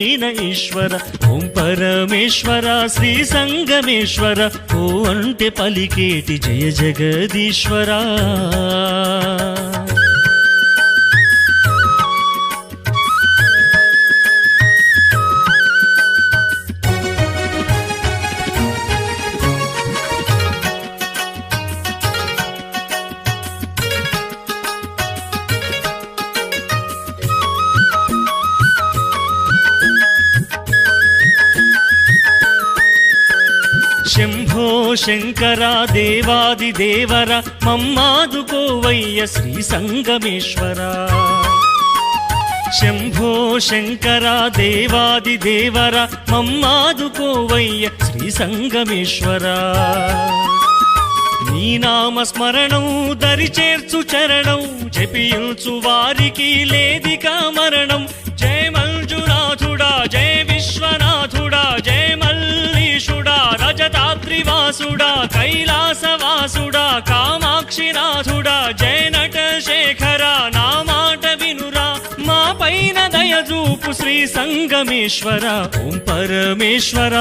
ఈశ్వర ఓం పరమేశ్వర శ్రీ సంగమేశ్వర ఓ అంటే పలికేటి జయ జగదీశ్వర. శంభో శంకర దేవాది దేవర మమ్మాదుకోవయ్య శ్రీ సంగమేశ్వర. శంభో శంకర దేవాది దేవర మమ్మాదుకోవయ్య శ్రీ సంగమేశ్వర. నీ నామ స్మరణం దరిచేర్చు చరణం జపించు వారికి లేదిక మరణం. జయ మంజునాథుడా జయ విశ్వనాథుడా జయ మల్లీశుడా రజతాద్రివాసుడా కైలాసవాసుడా కామాక్షినాథుడా జయ నట శేఖర నా మాట వినురా మా పైన దయచూపు శ్రీ సంగమేశ్వర ఓం పరమేశ్వర.